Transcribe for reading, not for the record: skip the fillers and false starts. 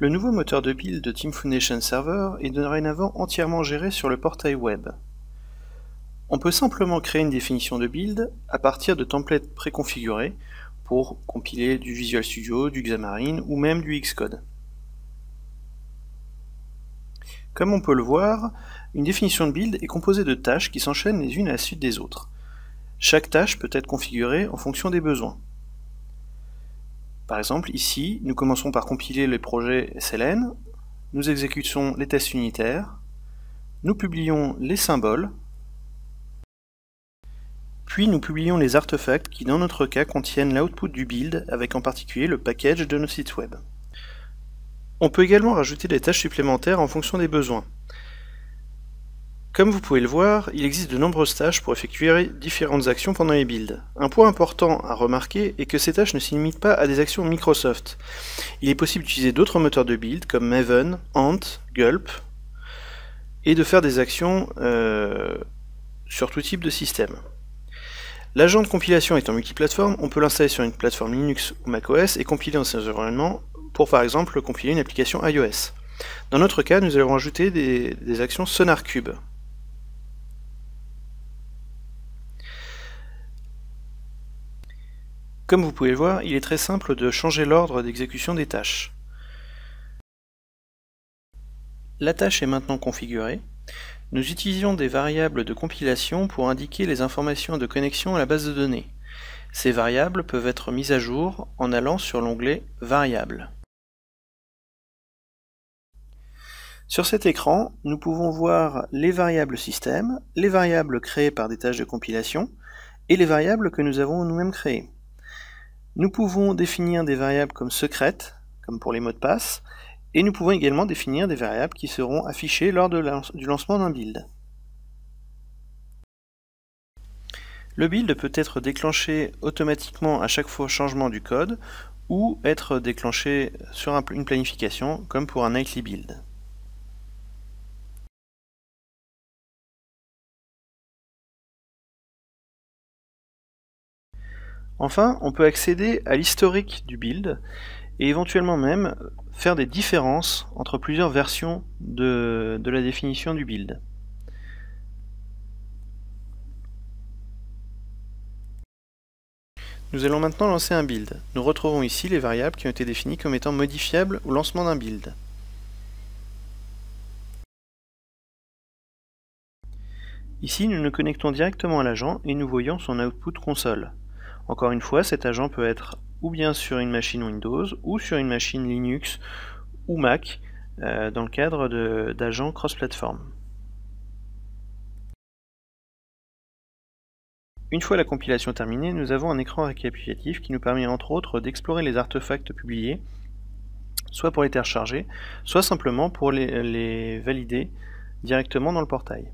Le nouveau moteur de build de Team Foundation Server est dorénavant entièrement géré sur le portail web. On peut simplement créer une définition de build à partir de templates préconfigurés pour compiler du Visual Studio, du Xamarin ou même du Xcode. Comme on peut le voir, une définition de build est composée de tâches qui s'enchaînent les unes à la suite des autres. Chaque tâche peut être configurée en fonction des besoins. Par exemple, ici, nous commençons par compiler le projet SLN, nous exécutons les tests unitaires, nous publions les symboles, puis nous publions les artefacts qui dans notre cas contiennent l'output du build avec en particulier le package de notre site web. On peut également rajouter des tâches supplémentaires en fonction des besoins. Comme vous pouvez le voir, il existe de nombreuses tâches pour effectuer différentes actions pendant les builds. Un point important à remarquer est que ces tâches ne se limitent pas à des actions Microsoft. Il est possible d'utiliser d'autres moteurs de build comme Maven, Ant, Gulp, et de faire des actions sur tout type de système. L'agent de compilation étant multiplateforme, on peut l'installer sur une plateforme Linux ou macOS et compiler dans ces environnements pour par exemple compiler une application iOS. Dans notre cas, nous allons ajouter des actions SonarCube. Comme vous pouvez le voir, il est très simple de changer l'ordre d'exécution des tâches. La tâche est maintenant configurée. Nous utilisons des variables de compilation pour indiquer les informations de connexion à la base de données. Ces variables peuvent être mises à jour en allant sur l'onglet Variables. Sur cet écran, nous pouvons voir les variables système, les variables créées par des tâches de compilation et les variables que nous avons nous-mêmes créées. Nous pouvons définir des variables comme secrètes, comme pour les mots de passe, et nous pouvons également définir des variables qui seront affichées lors du lancement d'un build. Le build peut être déclenché automatiquement à chaque fois changement du code, ou être déclenché sur une planification, comme pour un nightly build. Enfin, on peut accéder à l'historique du build et éventuellement même faire des différences entre plusieurs versions de la définition du build. Nous allons maintenant lancer un build. Nous retrouvons ici les variables qui ont été définies comme étant modifiables au lancement d'un build. Ici, nous nous connectons directement à l'agent et nous voyons son output console. Encore une fois, cet agent peut être ou bien sur une machine Windows ou sur une machine Linux ou Mac dans le cadre d'agents cross-platform. Une fois la compilation terminée, nous avons un écran récapitulatif qui nous permet entre autres d'explorer les artefacts publiés, soit pour les télécharger, soit simplement pour les valider directement dans le portail.